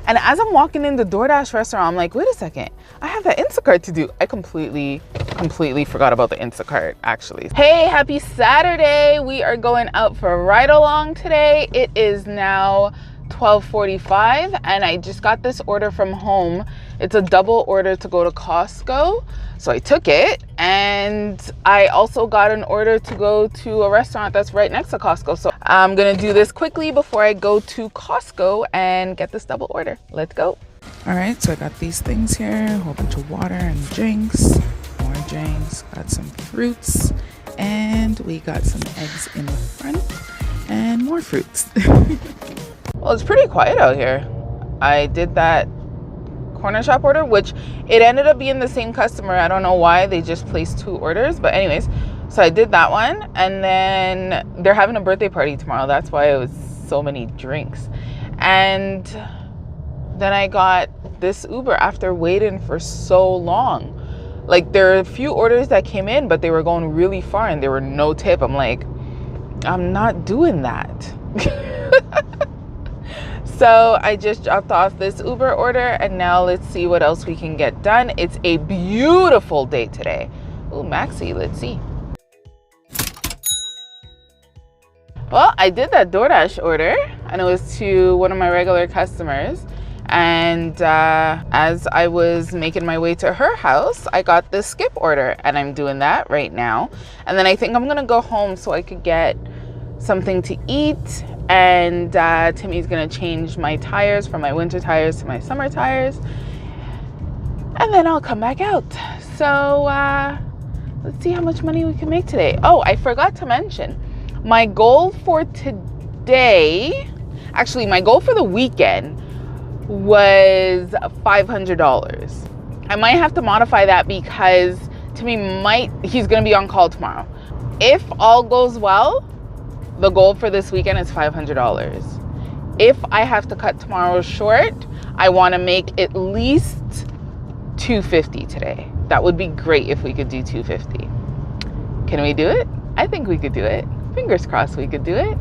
And as I'm walking in the DoorDash restaurant, I'm like, wait a second, I have that Instacart to do. I completely forgot about the Instacart, actually. Hey, happy Saturday. We are going out for a ride along today. It is now 12:45 and I just got this order from home. It's a double order to go to Costco. So I took it, and I also got an order to go to a restaurant that's right next to Costco. So I'm gonna do this quickly before I go to Costco and get this double order. Let's go. All right, so I got these things here, a whole bunch of water and drinks, more drinks, got some fruits, and we got some eggs in the front and more fruits. Well, it's pretty quiet out here. I did that Cornershop order, which it ended up being the same customer. I don't know why they just placed 2 orders, but anyways, so I did that one, and then they're having a birthday party tomorrow. That's why it was so many drinks. And then I got this Uber after waiting for so long. Like, there are a few orders that came in, but they were going really far and there were no tip. I'm like, I'm not doing that. So I just dropped off this Uber order, and now let's see what else we can get done. It's a beautiful day today. Oh, Maxi, let's see. Well, I did that DoorDash order, and it was to one of my regular customers. And as I was making my way to her house, I got this Skip order, and I'm doing that right now. And then I think I'm gonna go home so I could get something to eat. And Timmy's gonna change my tires from my winter tires to my summer tires, and then I'll come back out. So let's see how much money we can make today. Oh, I forgot to mention, my goal for today, actually my goal for the weekend was $500. I might have to modify that because Timmy he's gonna be on call tomorrow. If all goes well, the goal for this weekend is $500. If I have to cut tomorrow short, I want to make at least $250 today. That would be great if we could do $250. Can we do it? I think we could do it. Fingers crossed we could do it.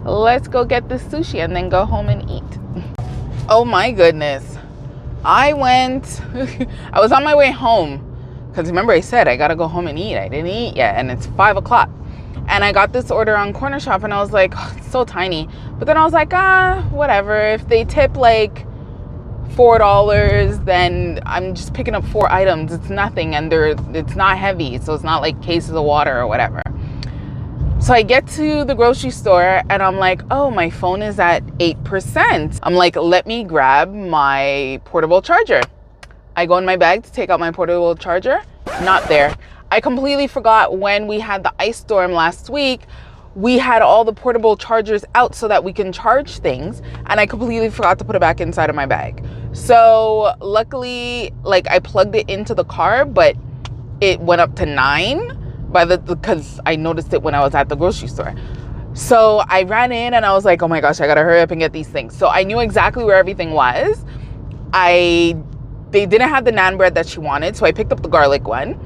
Let's go get this sushi and then go home and eat. Oh my goodness. I was on my way home because remember I said I got to go home and eat. I didn't eat yet, and it's 5 o'clock. And I got this order on Cornershop, and I was like, oh, it's so tiny. But then I was like, whatever. If they tip like $4, then I'm just picking up 4 items. It's nothing, and it's not heavy, so it's not like cases of water or whatever. So I get to the grocery store, and I'm like, oh, my phone is at 8%. I'm like, let me grab my portable charger. I go in my bag to take out my portable charger. Not there. I completely forgot when we had the ice storm last week, we had all the portable chargers out so that we can charge things, and I completely forgot to put it back inside of my bag. So luckily, like, I plugged it into the car, but it went up to 9 because I noticed it when I was at the grocery store. So I ran in and I was like, oh my gosh, I gotta hurry up and get these things. So I knew exactly where everything was. They didn't have the naan bread that she wanted, so I picked up the garlic one.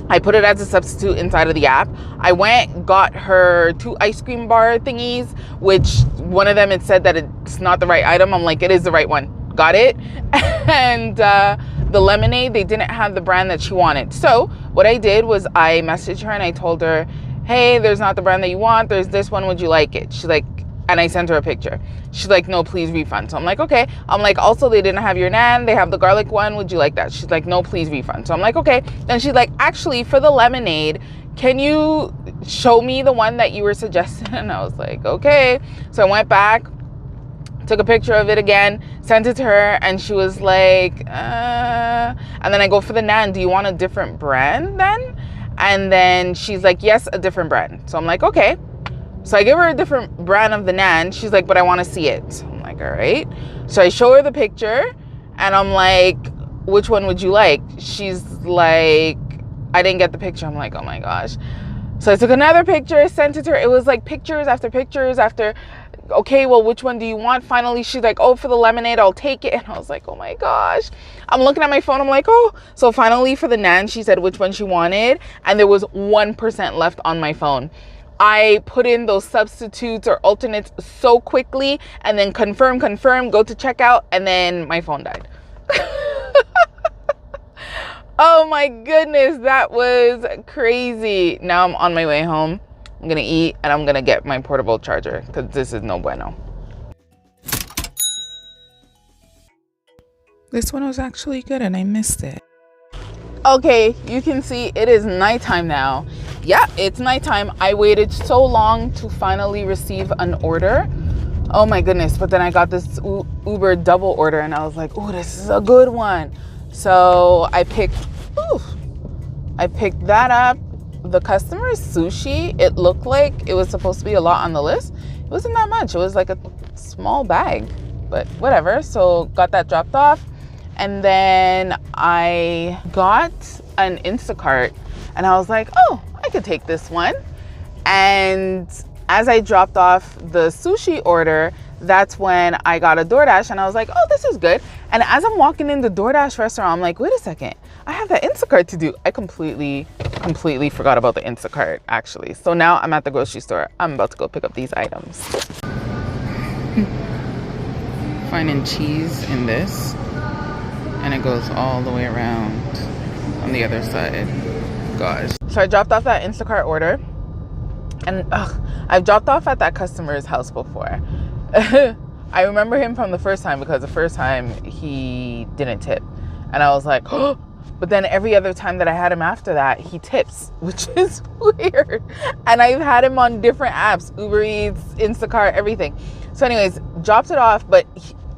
I put it as a substitute inside of the app. I got her 2 ice cream bar thingies, which one of them, it said that it's not the right item. I'm like, it is the right one. Got it. And the lemonade, they didn't have the brand that she wanted. So what I did was I messaged her and I told her, hey, there's not the brand that you want. There's this one. Would you like it? She's like, and I sent her a picture. She's like, no, please refund. So I'm like, okay. I'm like, also, they didn't have your naan. They have the garlic one. Would you like that? She's like, no, please refund. So I'm like, okay. Then she's like, actually, for the lemonade, can you show me the one that you were suggesting? And I was like, okay. So I went back, took a picture of it again, sent it to her, and she was like, and then I go for the naan. Do you want a different brand then? And then she's like, yes, a different brand. So I'm like, okay. So I give her a different brand of the naan. She's like, but I want to see it. So I'm like, all right. So I show her the picture, and I'm like, which one would you like? She's like, I didn't get the picture. I'm like, oh my gosh. So I took another picture, sent it to her. It was like pictures after pictures after, okay, well, which one do you want? Finally, she's like, oh, for the lemonade, I'll take it. And I was like, oh my gosh. I'm looking at my phone. I'm like, oh. So finally, for the naan, she said which one she wanted. And there was 1% left on my phone. I put in those substitutes or alternates so quickly, and then confirm, go to checkout, and then my phone died. Oh my goodness, that was crazy. Now I'm on my way home. I'm gonna eat and I'm gonna get my portable charger because this is no bueno. This one was actually good and I missed it. Okay, you can see it is nighttime now. Yeah, it's nighttime. I waited so long to finally receive an order. Oh my goodness, but then I got this Uber double order and I was like, oh, this is a good one. So I picked that up. The customer's sushi, it looked like it was supposed to be a lot on the list. It wasn't that much. It was like a small bag, but whatever. So got that dropped off. And then I got an Instacart and I was like, oh, I could take this one. And as I dropped off the sushi order, that's when I got a DoorDash and I was like, oh, this is good. And as I'm walking in the DoorDash restaurant, I'm like, wait a second, I have that Instacart to do. I completely forgot about the Instacart actually. So now I'm at the grocery store. I'm about to go pick up these items. Finding cheese in this, and it goes all the way around on the other side. Gosh. So I dropped off that Instacart order, and I've dropped off at that customer's house before. I remember him from the first time because the first time he didn't tip. And I was like, oh, but then every other time that I had him after that, he tips, which is weird. And I've had him on different apps, Uber Eats, Instacart, everything. So anyways, dropped it off, but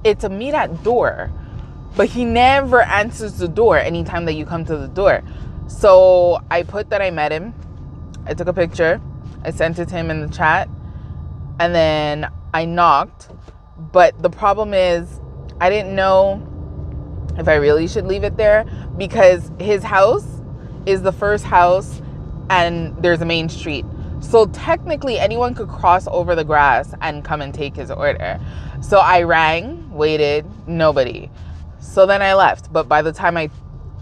it's a meet at door. But he never answers the door anytime that you come to the door. So I put that I met him. I took a picture. I sent it to him in the chat. And then I knocked. But the problem is I didn't know if I really should leave it there because his house is the first house and there's a main street. So technically anyone could cross over the grass and come and take his order. So I rang, waited, nobody. So then I left. But by the time I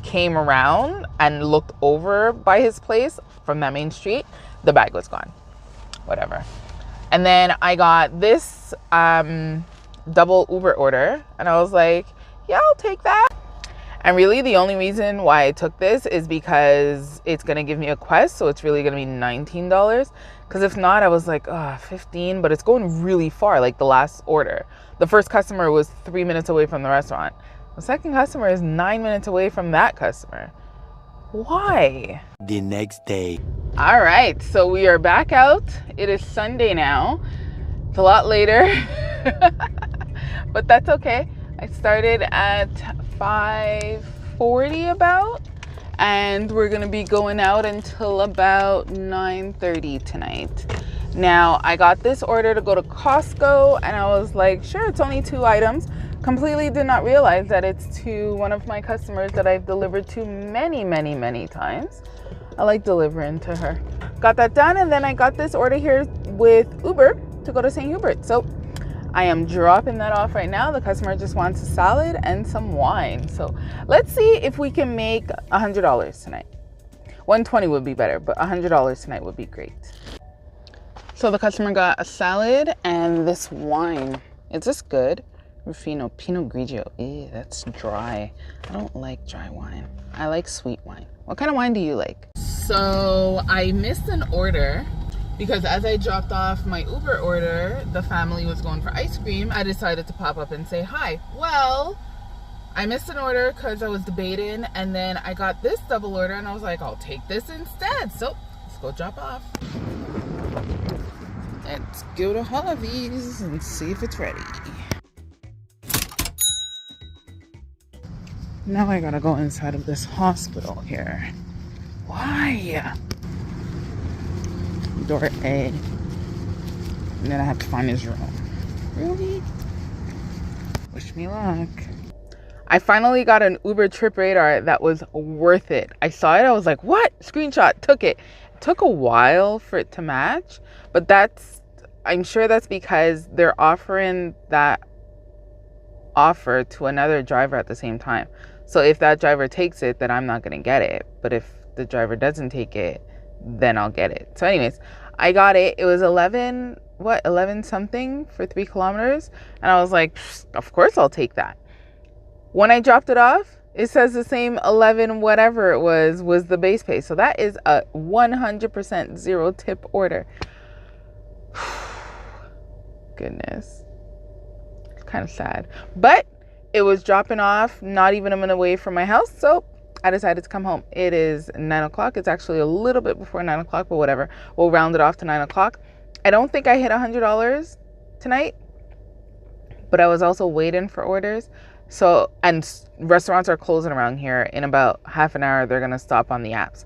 came around and looked over by his place from that main street, the bag was gone. Whatever. And then I got this double Uber order and I was like, yeah, I'll take that. And really the only reason why I took this is because it's going to give me a Quest. So it's really going to be $19. Because if not, I was like, oh, 15, but it's going really far. Like the last order. The first customer was 3 minutes away from the restaurant. The second customer is 9 minutes away from that customer. Why? The next day. All right, so we are back out. It is Sunday now. It's a lot later, but that's okay. I started at 5:40 about, and we're gonna be going out until about 9:30 tonight. Now, I got this order to go to Costco, and I was like, sure, it's only 2 items. Completely did not realize that it's to one of my customers that I've delivered to many times. I like delivering to her. Got that done, and then I got this order here with Uber to go to St. Hubert. So I am dropping that off right now. The customer just wants a salad and some wine. So let's see if we can make $100 tonight. $120 would be better, but $100 tonight would be great. So the customer got a salad and this wine. Is this good? Rufino, Pinot Grigio. Ew, that's dry. I don't like dry wine. I like sweet wine. What kind of wine do you like? So I missed an order because as I dropped off my Uber order, the family was going for ice cream. I decided to pop up and say hi. Well, I missed an order because I was debating, and then I got this double order and I was like, I'll take this instead. So let's go drop off. Let's go to Harvey's and see if it's ready. Now I gotta go inside of this hospital here. Why? Door A. And then I have to find his room. Really? Wish me luck. I finally got an Uber trip radar that was worth it. I saw it, I was like, what? Screenshot, took it. It took a while for it to match, but I'm sure that's because they're offering that offer to another driver at the same time. So if that driver takes it, then I'm not going to get it. But if the driver doesn't take it, then I'll get it. So anyways, I got it. It was 11 something for 3 kilometers. And I was like, of course I'll take that. When I dropped it off, it says the same 11 whatever it was the base pay. So that is a 100% zero tip order. Goodness. It's kind of sad. But it was dropping off not even a minute away from my house. So I decided to come home. It is 9 o'clock. It's actually a little bit before 9 o'clock, but whatever. We'll round it off to 9 o'clock. I don't think I hit $100 tonight, but I was also waiting for orders. So, and restaurants are closing around here. In about half an hour, they're going to stop on the apps.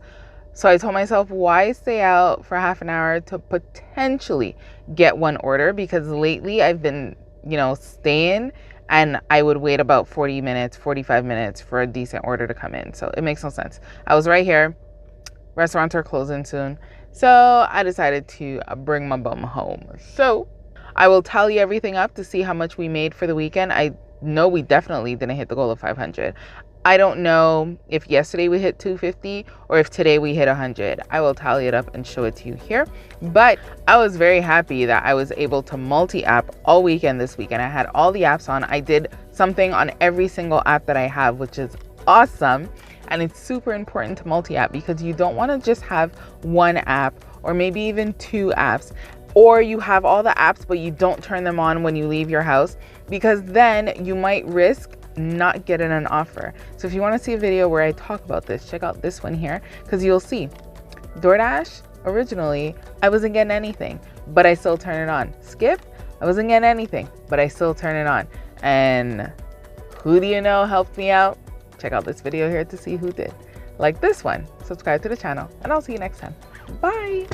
So I told myself, why stay out for half an hour to potentially get one order? Because lately I've been, staying, and I would wait about 40 minutes, 45 minutes for a decent order to come in. So it makes no sense. I was right here. Restaurants are closing soon. So I decided to bring my bum home. So I will tally everything up to see how much we made for the weekend. I know we definitely didn't hit the goal of 500. I don't know if yesterday we hit 250 or if today we hit 100. I will tally it up and show it to you here. But I was very happy that I was able to multi-app all weekend this weekend. I had all the apps on. I did something on every single app that I have, which is awesome. And it's super important to multi-app because you don't want to just have one app or maybe even 2 apps. Or you have all the apps, but you don't turn them on when you leave your house, because then you might risk not getting an offer. So if you want to see a video where I talk about this, check out this one here, because you'll see DoorDash, originally, I wasn't getting anything, but I still turn it on. Skip, I wasn't getting anything, but I still turn it on. And who do you know helped me out? Check out this video here to see who did. Like this one, subscribe to the channel, and I'll see you next time. Bye.